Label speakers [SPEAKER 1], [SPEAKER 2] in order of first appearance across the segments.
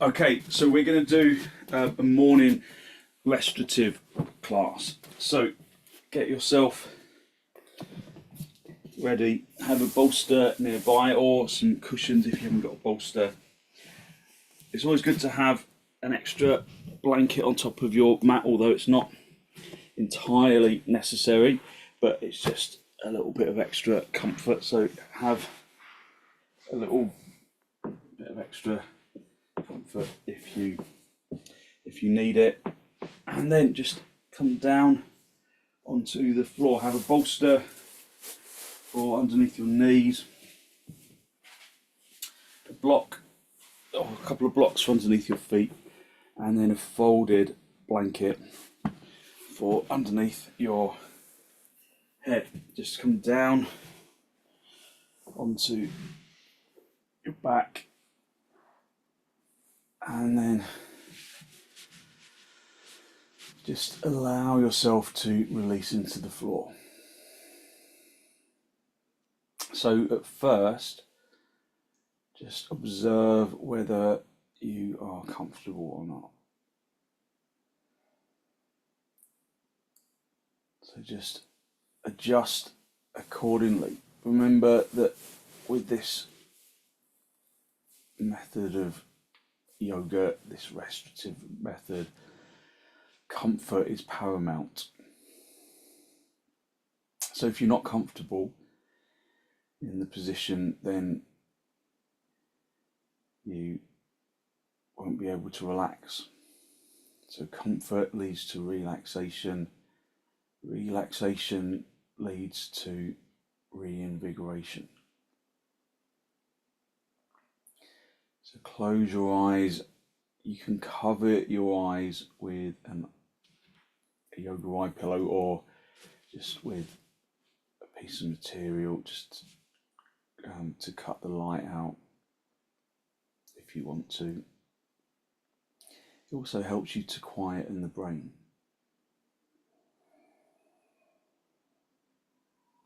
[SPEAKER 1] Okay, so we're going to do a morning restorative class. So get yourself ready, have a bolster nearby or some cushions if you haven't got a bolster. It's always good to have an extra blanket on top of your mat, although it's not entirely necessary, but it's just a little bit of extra comfort. So have a little bit of extra comfort if you need it, and then just come down onto the floor. Have a bolster or underneath your knees, a block or a couple of blocks for underneath your feet, and then a folded blanket for underneath your head. Just come down onto your back, and then just allow yourself to release into the floor. So at first, just observe whether you are comfortable or not. So just adjust accordingly. Remember that with this method of yoga, this restorative method, comfort is paramount. So if you're not comfortable in the position, then you won't be able to relax. So comfort leads to relaxation. Relaxation leads to reinvigoration. So close your eyes. You can cover your eyes with a yoga eye pillow or just with a piece of material, just to cut the light out if you want to. It also helps you to quieten the brain.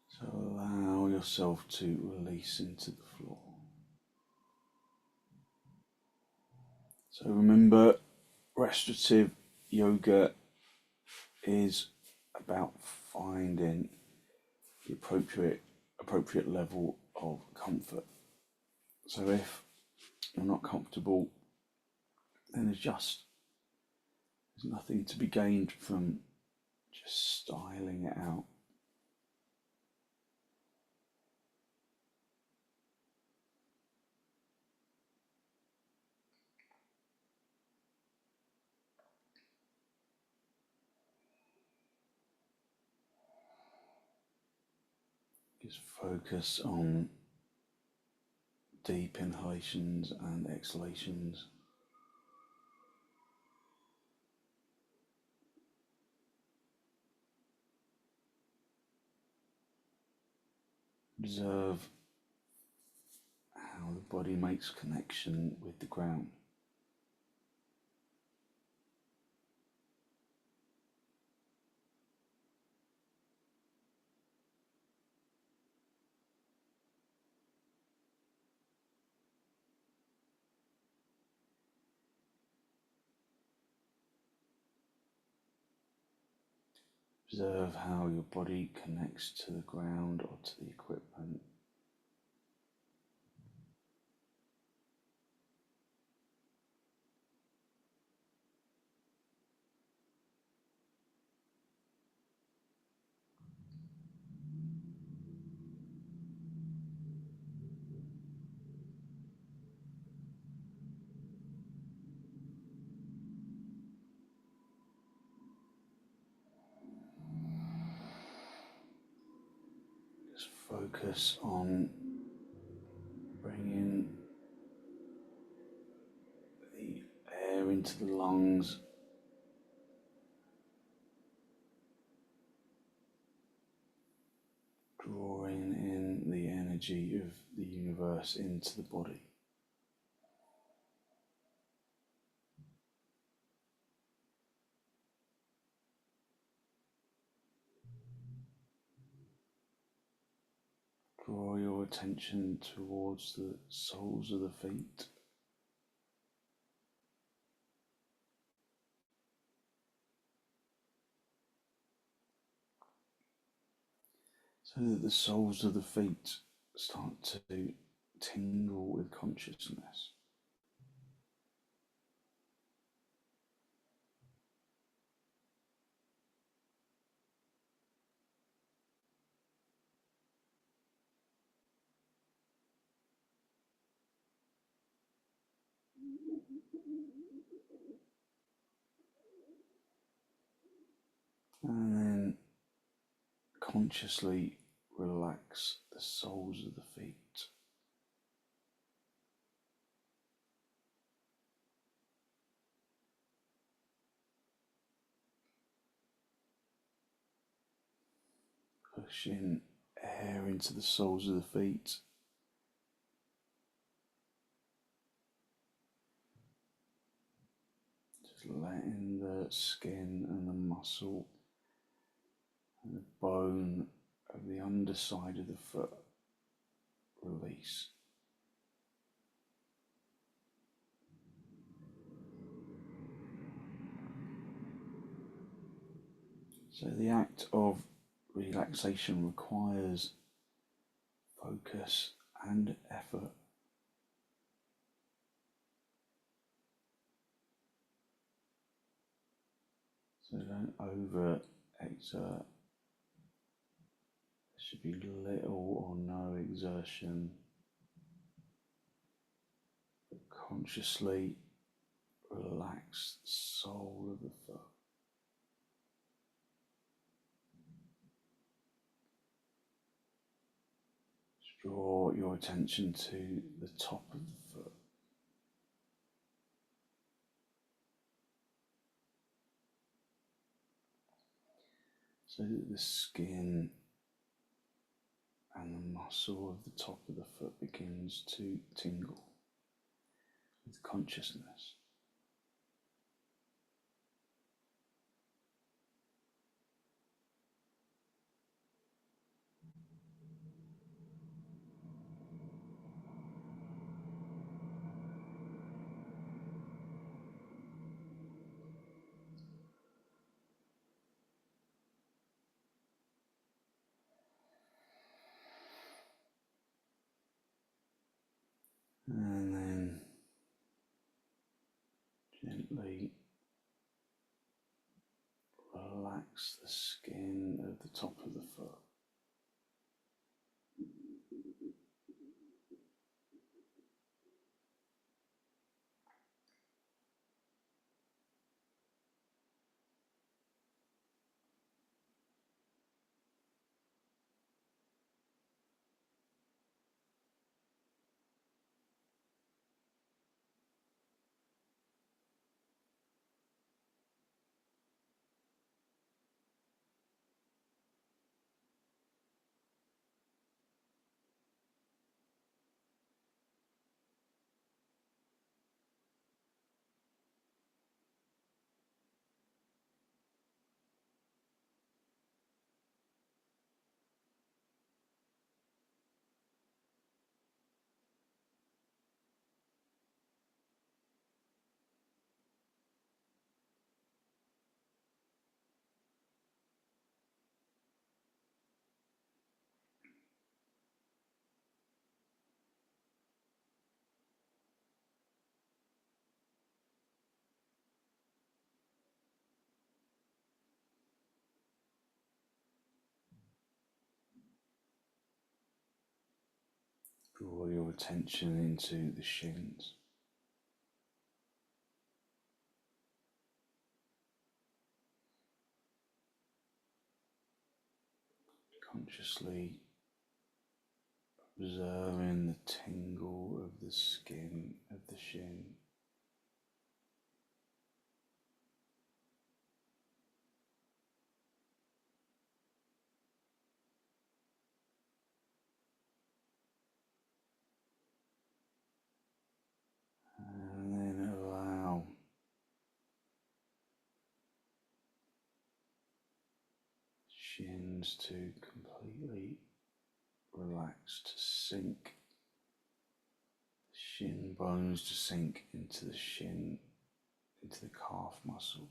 [SPEAKER 1] So allow yourself to release into the floor. So remember, restorative yoga is about finding the appropriate level of comfort. So if you're not comfortable, then adjust. There's nothing to be gained from just styling it out. Just focus on deep inhalations and exhalations. Observe how the body makes connection with the ground. Observe how your body connects to the ground or to the equipment. Just focus on bringing the air into the lungs, drawing in the energy of the universe into the body. Draw your attention towards the soles of the feet. so that the soles of the feet start to tingle with consciousness. And then consciously relax the soles of the feet. Pushing air into the soles of the feet. Just letting the skin and the muscle and the bone of the underside of the foot release. So the act of relaxation requires focus and effort. So don't over exert. There should be little or no exertion. But consciously relax the sole of the foot. Draw your attention to the top of the foot. So that the skin and the muscle of the top of the foot begins to tingle with consciousness. And then gently relax the skin of the top of the foot. Draw your attention into the shins. Consciously observing the tingle of the skin of the shin. And then allow shins to completely relax, to sink, shin bones to sink into the shin, into the calf muscle.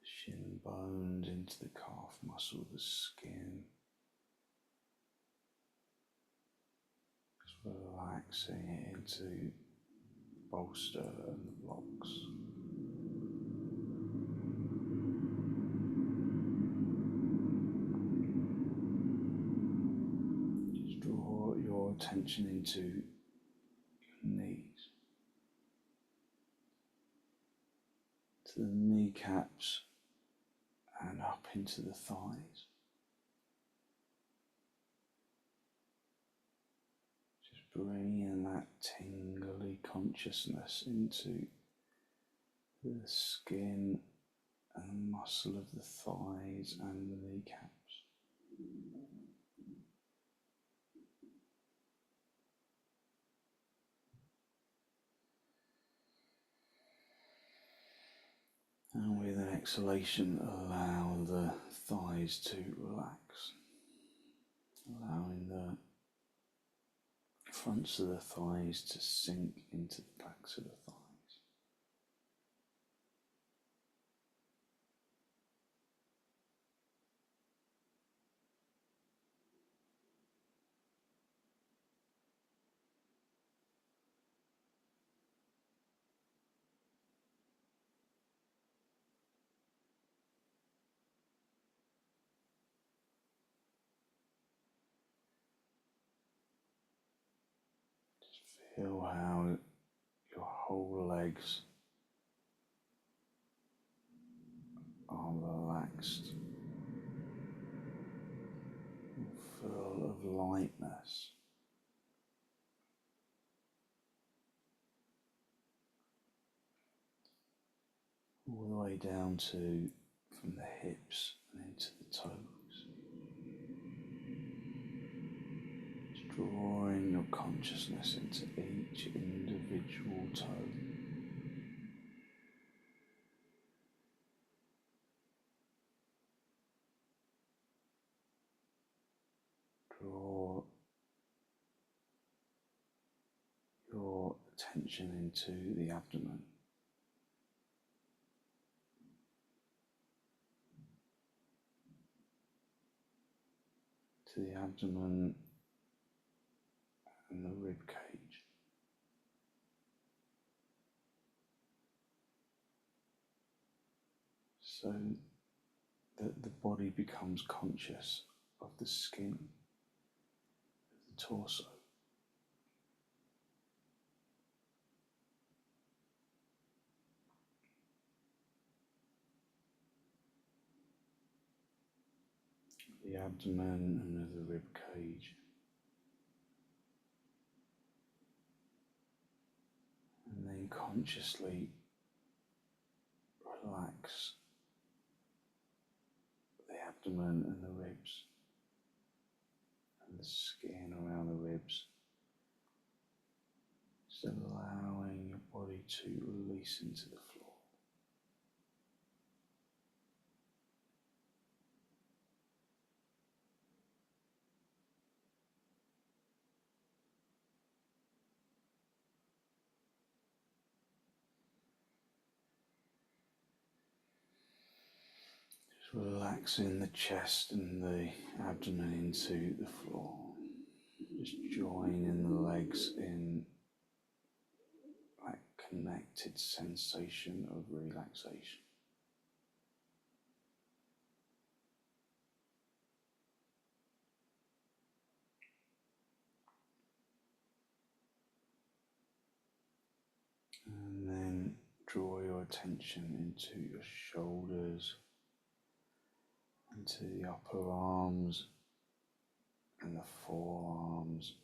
[SPEAKER 1] The shin bones into the calf muscle, the skin. Just relaxing it into the bolster and the blocks. Just draw your attention into your knees, to the kneecaps and up into the thighs. Just bringing that tingly consciousness into the skin and the muscle of the thighs and the kneecaps. And with an exhalation, allow the thighs to relax, allowing the fronts of the thighs to sink into the backs of the thighs. Feel how your whole legs are relaxed and full of lightness. All the way down to from the hips and into the toes. Just drawing your consciousness into each individual toe. Draw your attention into the abdomen. To the abdomen and the rib cage. So that the body becomes conscious of the skin of the torso. The abdomen and of the rib cage. And then consciously relax the abdomen and the ribs and the skin around the ribs. Just allowing your body to release into the floor. Relaxing the chest and the abdomen into the floor. Just joining the legs in that connected sensation of relaxation. And then draw your attention into your shoulders, into the upper arms and the forearms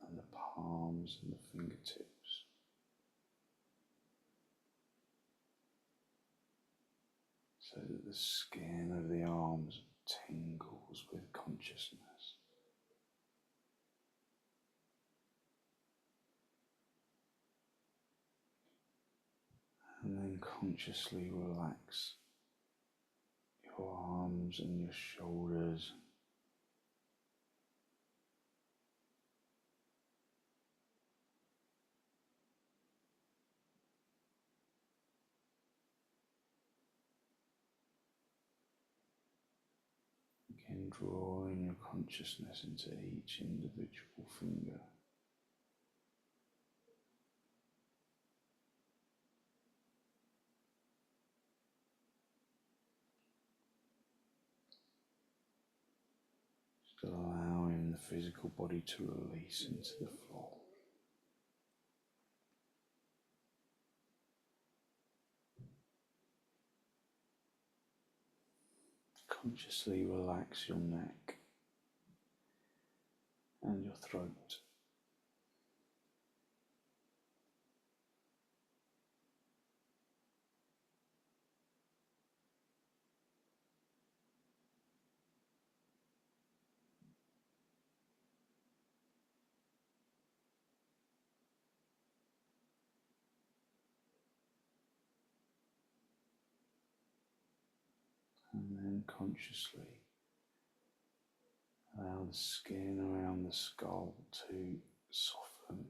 [SPEAKER 1] and the palms and the fingertips. So that the skin of the arms tingles with consciousness. And then consciously relax your arms and your shoulders. Again, drawing your consciousness into each individual finger. Just allowing the physical body to release into the floor. Consciously relax your neck and your throat. And then consciously allow the skin around the skull to soften.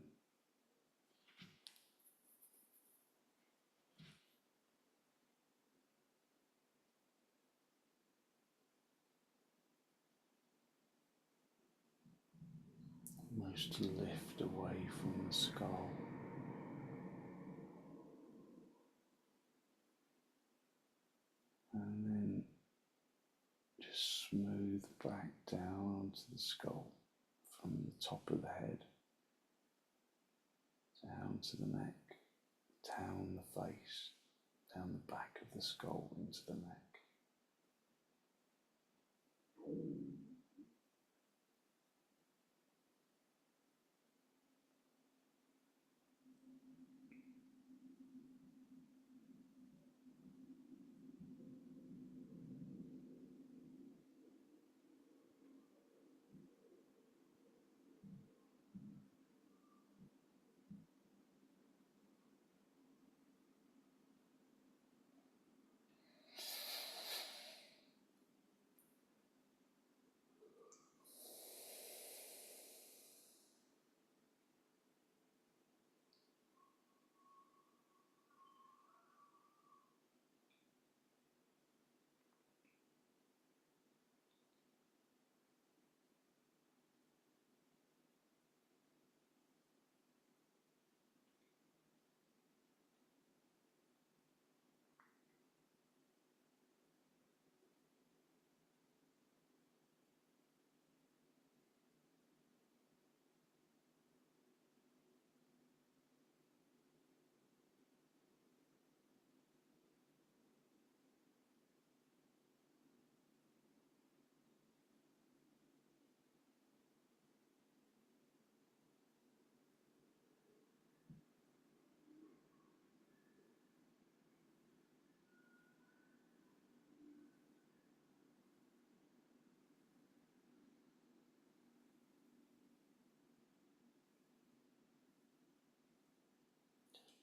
[SPEAKER 1] Almost to lift away from the skull. And then just smooth back down onto the skull from the top of the head, down to the neck, down the face, down the back of the skull into the neck.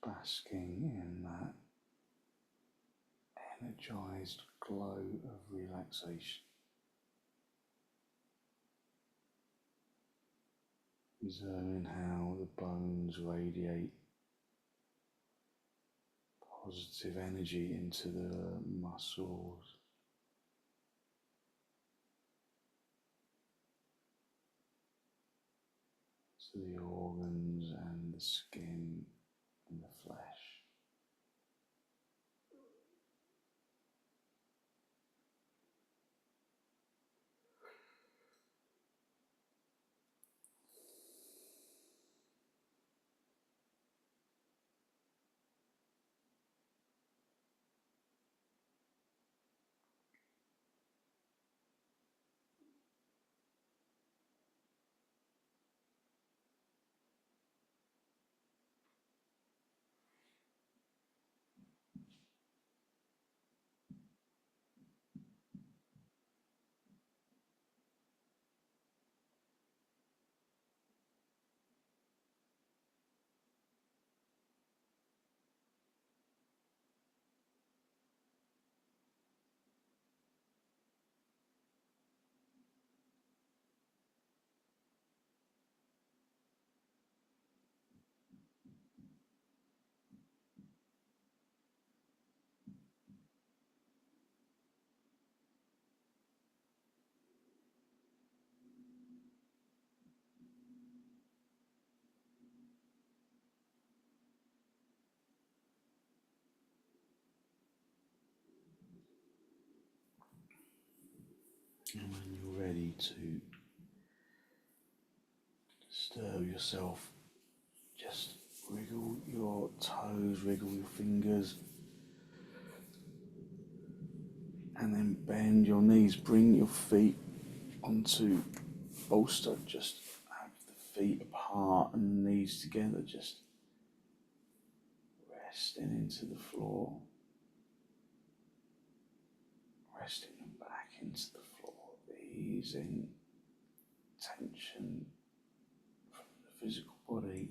[SPEAKER 1] Basking in that energized glow of relaxation. Observing how the bones radiate positive energy into the muscles, to the organs and the skin and the flesh. And when you're ready to disturb yourself, just wriggle your toes, wriggle your fingers, and then bend your knees. Bring your feet onto bolster. Just have the feet apart and knees together. Just resting into the floor. Resting them back into the floor. Easing tension from the physical body.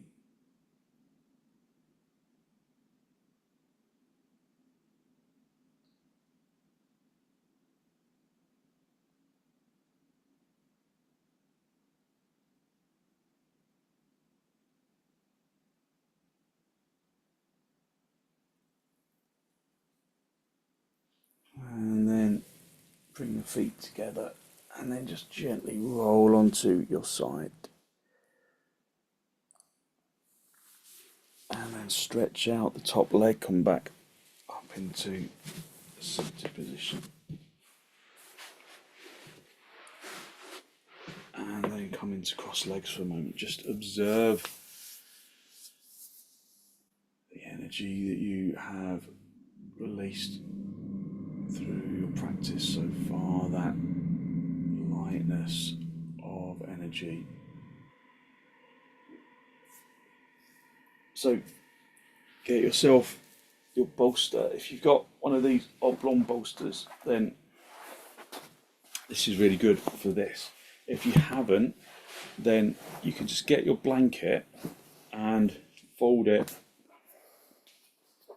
[SPEAKER 1] And then bring the feet together and then just gently roll onto your side. And then stretch out the top leg, come back up into the seated position. And then come into cross legs for a moment. Just observe the energy that you have released through your practice so far, that lightness of energy. So get yourself your bolster. If you've got one of these oblong bolsters, then this is really good for this. If you haven't, then you can just get your blanket and fold it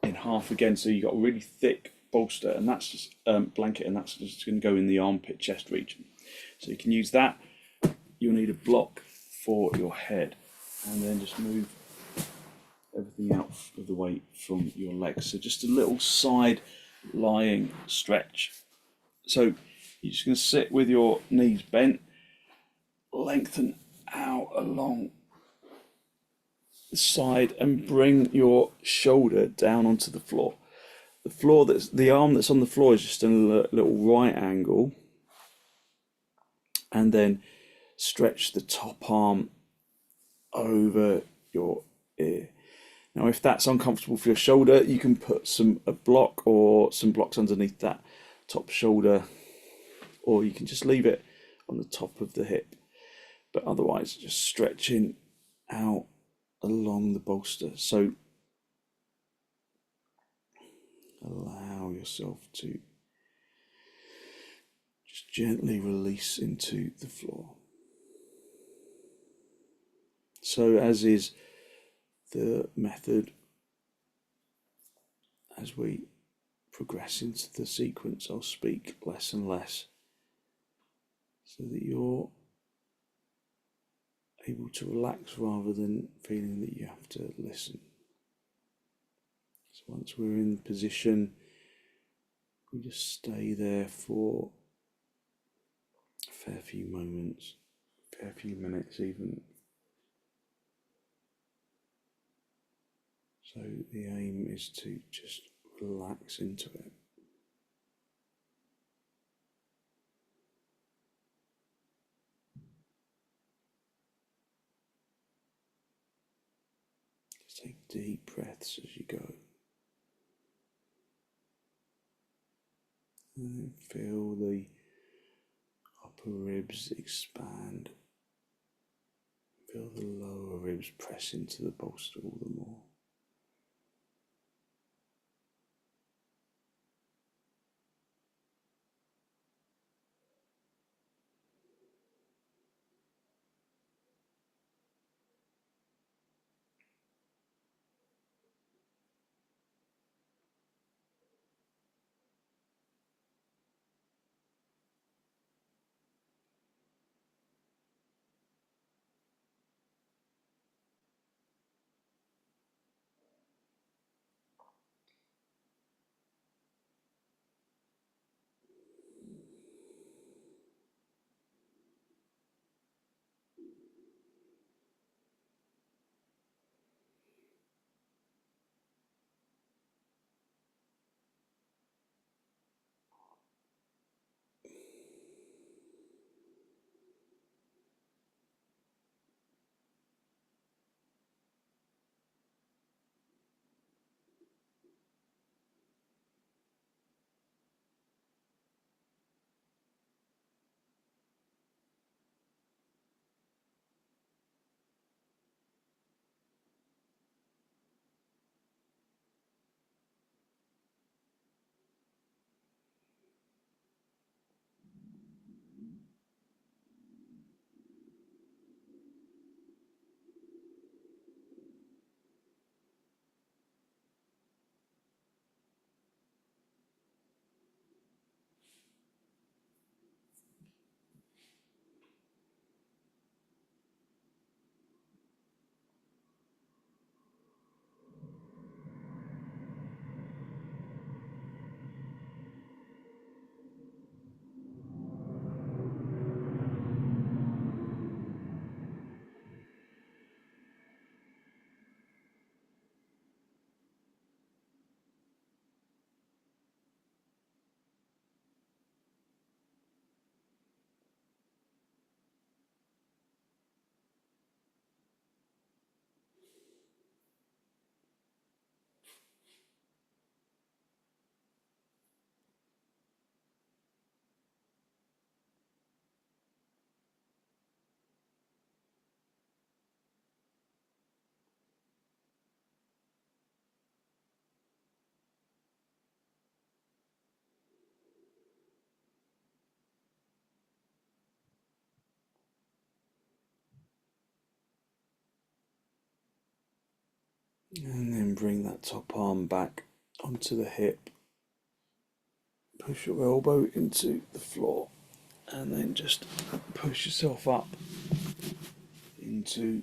[SPEAKER 1] in half again, so you've got a really thick bolster, and that's just blanket, and that's just going to go in the armpit chest region. So you can use that. You'll need a block for your head, and then just move everything out of the way from your legs. So just a little side lying stretch. So you're just going to sit with your knees bent, lengthen out along the side, and bring your shoulder down onto the floor. The arm that's on the floor is just in a little right angle, and then stretch the top arm over your ear. Now, if that's uncomfortable for your shoulder, you can put a block or some blocks underneath that top shoulder, or you can just leave it on the top of the hip. But otherwise, just stretching out along the bolster. So allow yourself to just gently release into the floor. So as is the method, as we progress into the sequence, I'll speak less and less so that you're able to relax rather than feeling that you have to listen. So once we're in position, we just stay there for a fair few moments, a fair few minutes even. So the aim is to just relax into it. Just take deep breaths as you go. And then feel the upper ribs expand. Feel the lower ribs press into the bolster all the more. And then bring that top arm back onto the hip. Push your elbow into the floor and then just push yourself up into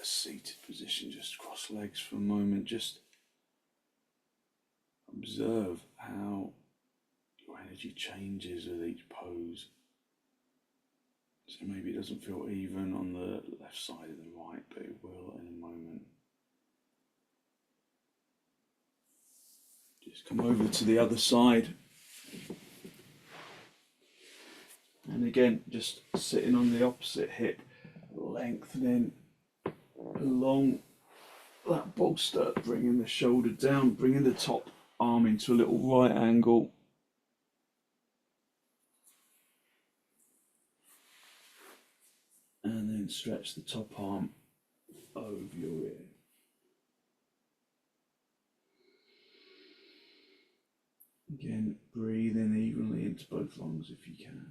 [SPEAKER 1] a seated position. Just cross legs for a moment. Just observe how your energy changes with each pose. So maybe it doesn't feel even on the left side of the right, but it will in a moment. Just come over to the other side. And again, just sitting on the opposite hip, lengthening along that bolster, bringing the shoulder down, bringing the top arm into a little right angle. And then stretch the top arm over your ear. Again, breathe in evenly into both lungs if you can.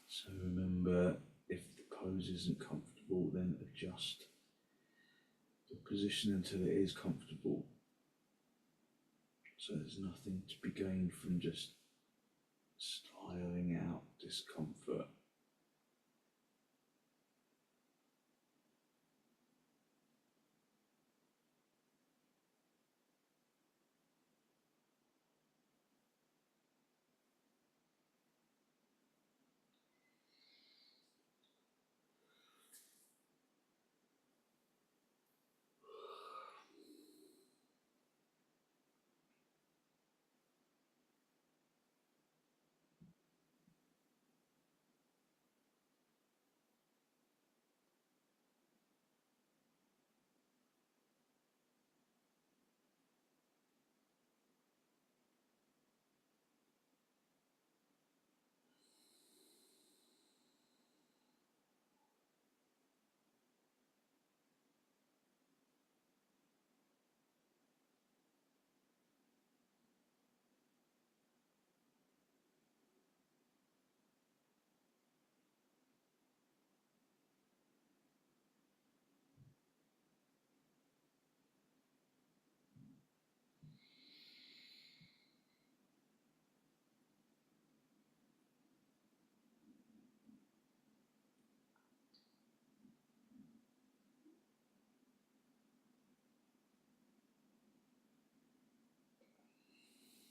[SPEAKER 1] So remember, if the pose isn't comfortable, then adjust the position until it is comfortable. So there's nothing to be gained from just styling out discomfort.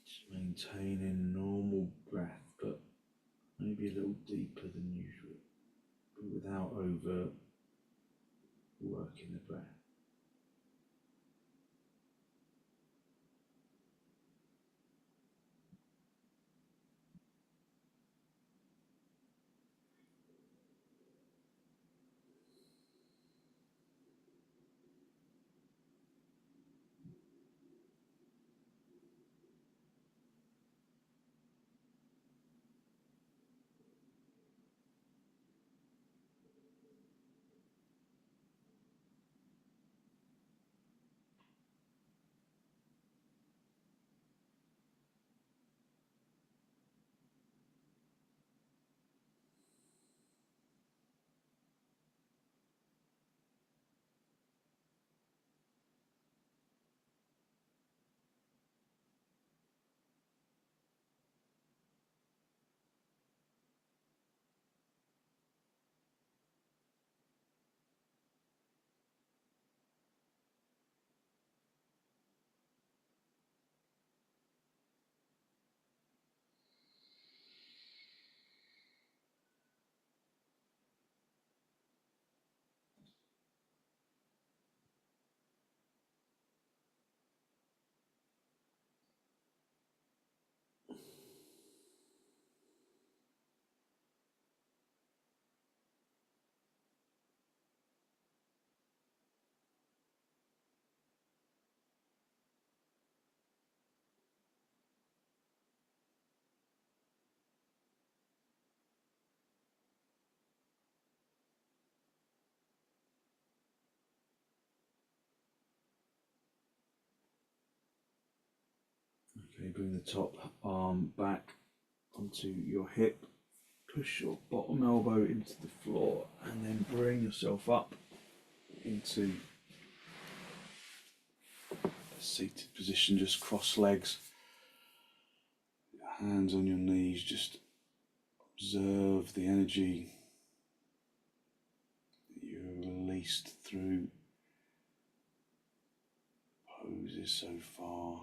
[SPEAKER 1] Just maintaining normal breath, but maybe a little deeper than usual, but without over working the breath. Okay, bring the top arm back onto your hip, push your bottom elbow into the floor, and then bring yourself up into a seated position. Just cross legs, hands on your knees, just observe the energy that you've released through poses so far.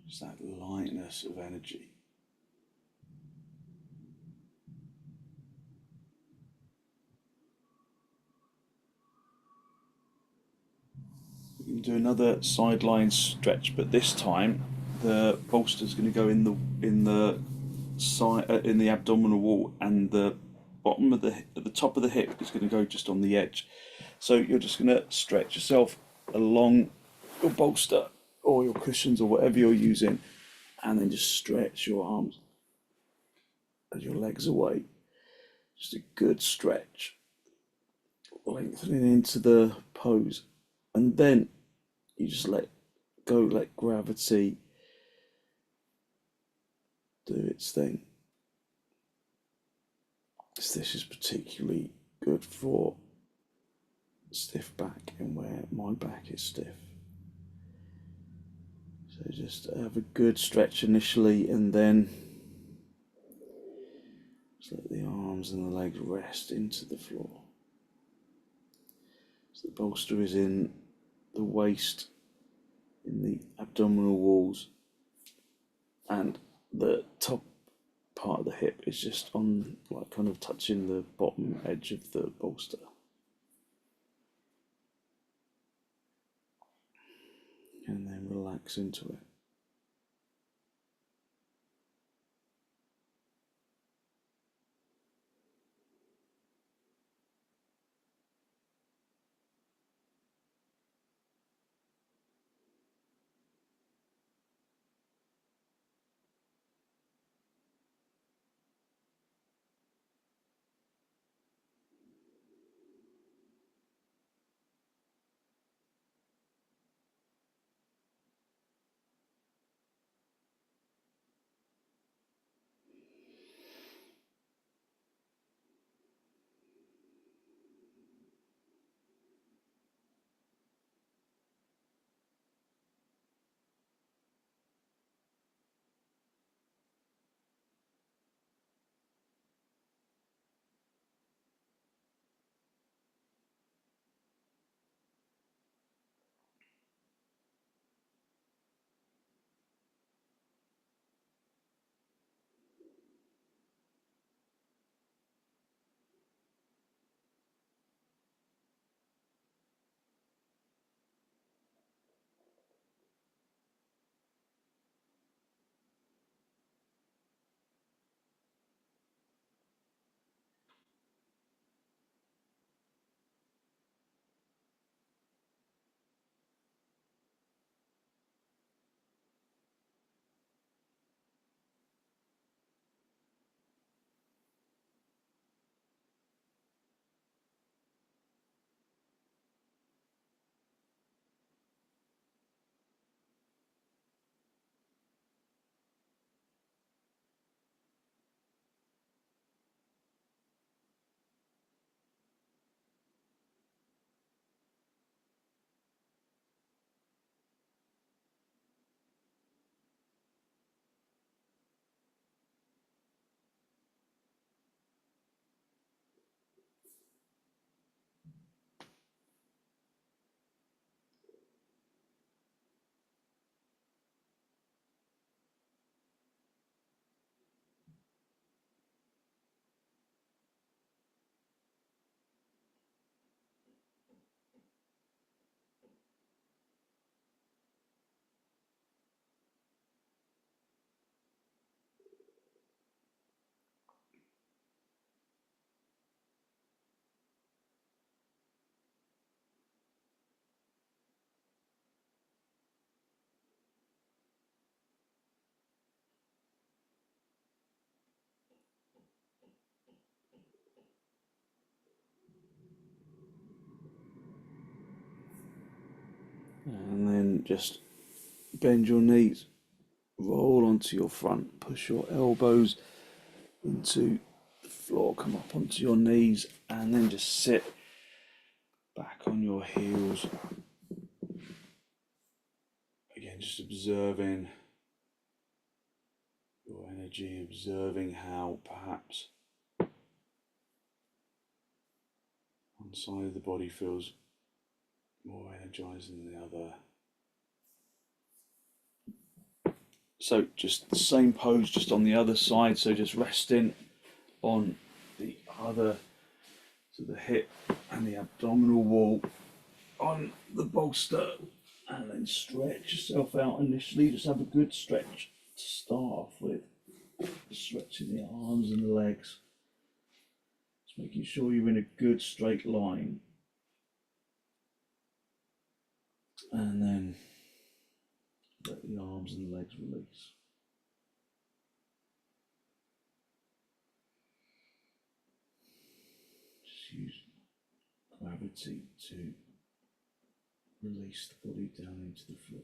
[SPEAKER 1] Just that lightness of energy. We can do another sideline stretch, but this time the bolster is going to go in the side in the abdominal wall, and the bottom of the top of the hip is going to go just on the edge. So you're just going to stretch yourself along your bolster or your cushions or whatever you're using, and then just stretch your arms and your legs away. Just a good stretch, lengthening into the pose, and then you just let gravity do its thing. This is particularly good for stiff back and where my back is stiff. So just have a good stretch initially, and then just let the arms and the legs rest into the floor. So the bolster is in the waist, in the abdominal walls, and the top part of the hip is just on, like, kind of touching the bottom edge of the bolster. And then relax into it. And then just bend your knees roll onto your front, push your elbows into the floor, come up onto your knees, and then just sit back on your heels. Again, just observing your energy, observing how perhaps one side of the body feels more energized than the other. So just the same pose, just on the other side. So just resting on the other, so the hip and the abdominal wall on the bolster, and then stretch yourself out initially. Just have a good stretch to start off with. Stretching the arms and the legs. Just making sure you're in a good straight line. And then let the arms and the legs release. Just use gravity to release the body down into the floor.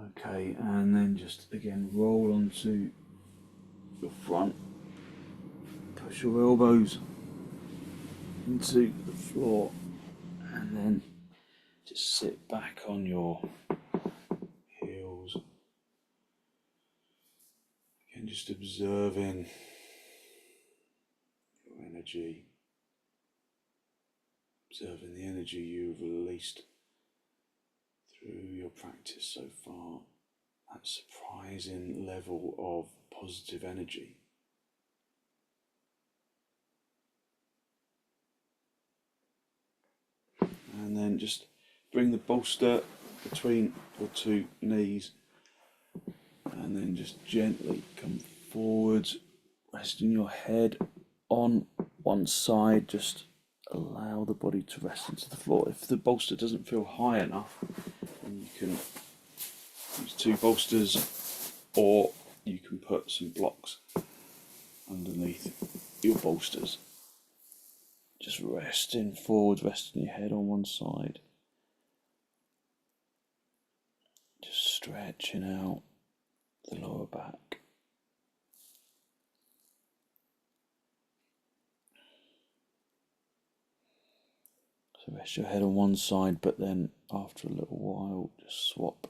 [SPEAKER 1] Okay, and then just again roll onto your front. Push your elbows into the floor and then just sit back on your heels. Again, just observing your energy, observing the energy you've released through your practice so far. That surprising level of positive energy. And then just bring the bolster between your two knees and then just gently come forwards, resting your head on one side. Just allow the body to rest into the floor. If the bolster doesn't feel high enough, then you can use two bolsters, or you can put some blocks underneath your bolsters. Just resting forward, resting your head on one side. Just stretching out the lower back. So rest your head on one side, but then after a little while, just swap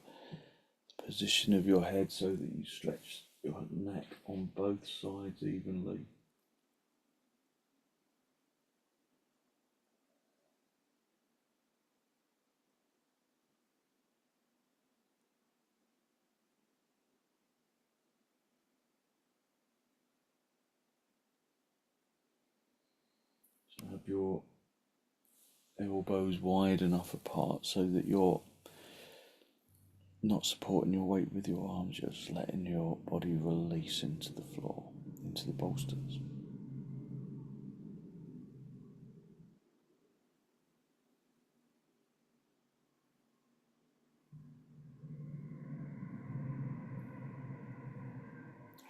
[SPEAKER 1] the position of your head so that you stretch your neck on both sides evenly. So have your elbows wide enough apart so that you're not supporting your weight with your arms, you're just letting your body release into the floor, into the bolsters.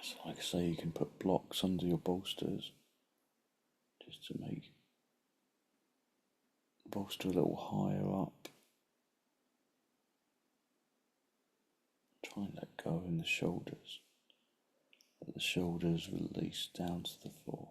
[SPEAKER 1] So like I say, you can put blocks under your bolsters just to make the bolster a little higher up. Try and let go in the shoulders. Let the shoulders release down to the floor.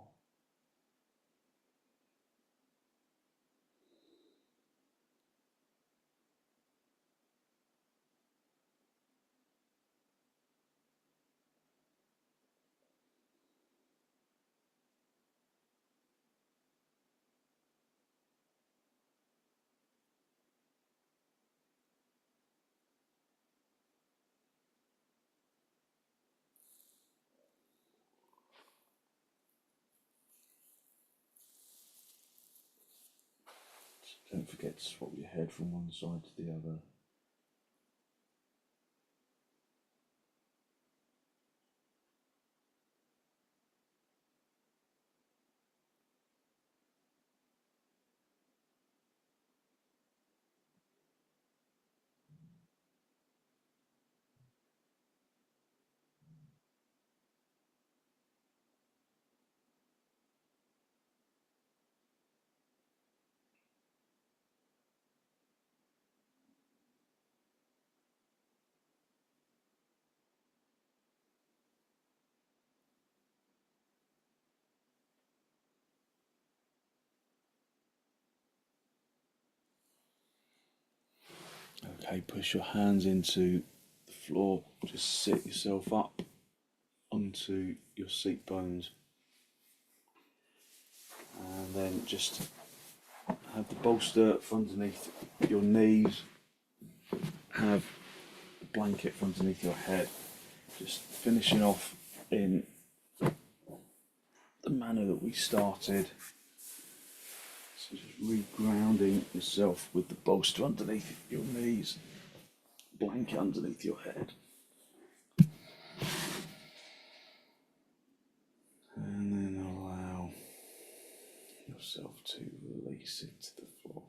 [SPEAKER 1] Don't forget to swap your head from one side to the other. Okay, push your hands into the floor. Just sit yourself up onto your seat bones. And then just have the bolster underneath your knees. Have a blanket underneath your head. Just finishing off in the manner that we started. So just re-grounding yourself with the bolster underneath your knees, blanket underneath your head. And then allow yourself to release into the floor.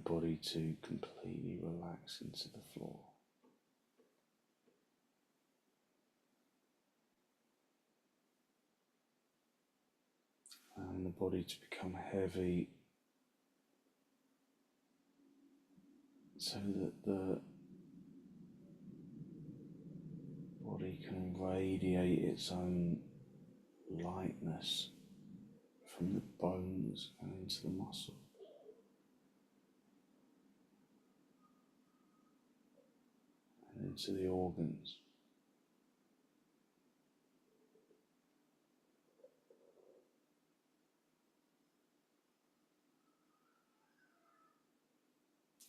[SPEAKER 1] body to completely relax into the floor. And the body to become heavy so that the body can radiate its own lightness from the bones and into the muscle. And into the organs.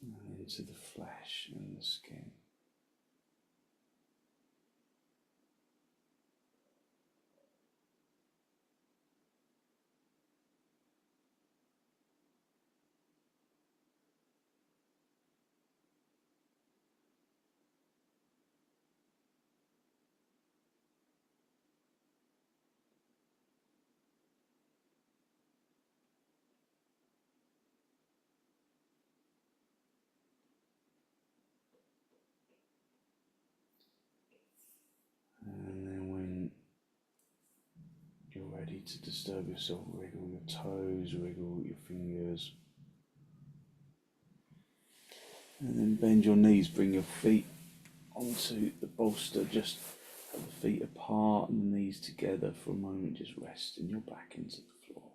[SPEAKER 1] And into the flesh and the skin. And then when you're ready to disturb yourself, wiggle your toes, wiggle your fingers. And then bend your knees, bring your feet onto the bolster, just have the feet apart and the knees together for a moment, just resting your back into the floor.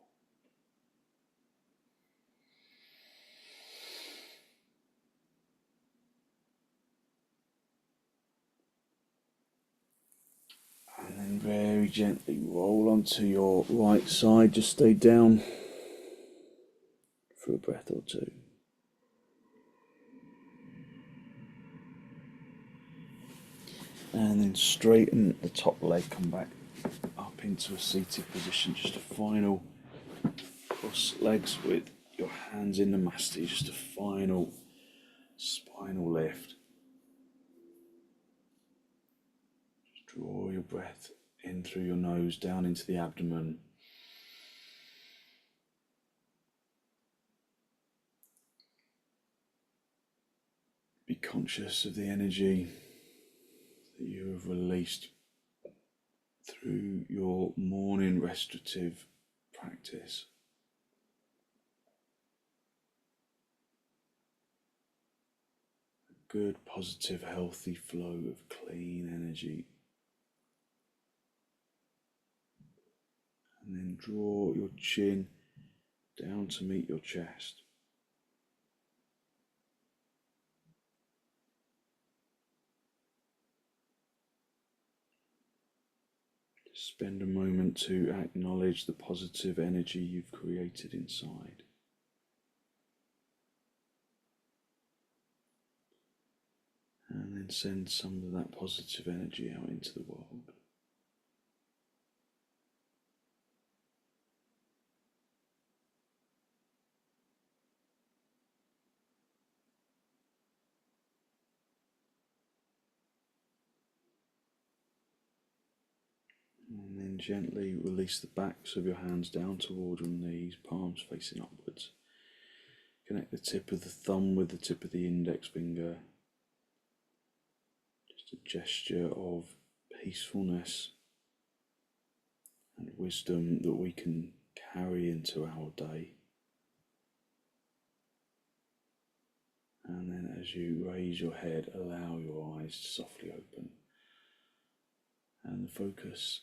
[SPEAKER 1] And then very gently roll onto your right side, just stay down for a breath or two. And then straighten the top leg, come back up into a seated position, just a final cross legs with your hands in the masti, just a final spinal lift. Just draw your breath in through your nose, down into the abdomen. Be conscious of the energy that you have released through your morning restorative practice. A good, positive, healthy flow of clean energy. And then draw your chin down to meet your chest. Spend a moment to acknowledge the positive energy you've created inside. And then send some of that positive energy out into the world. And then gently release the backs of your hands down toward your knees, palms facing upwards. Connect the tip of the thumb with the tip of the index finger. Just a gesture of peacefulness and wisdom that we can carry into our day. And then as you raise your head, allow your eyes to softly open and the focus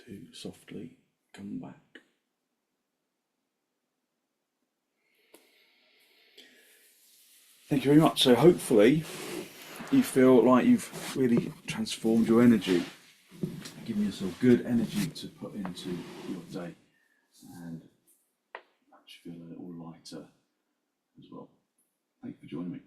[SPEAKER 1] to softly come back. Thank you very much. So hopefully you feel like you've really transformed your energy, giving yourself good energy to put into your day, and perhaps you feel a little lighter as well. Thank you for joining me.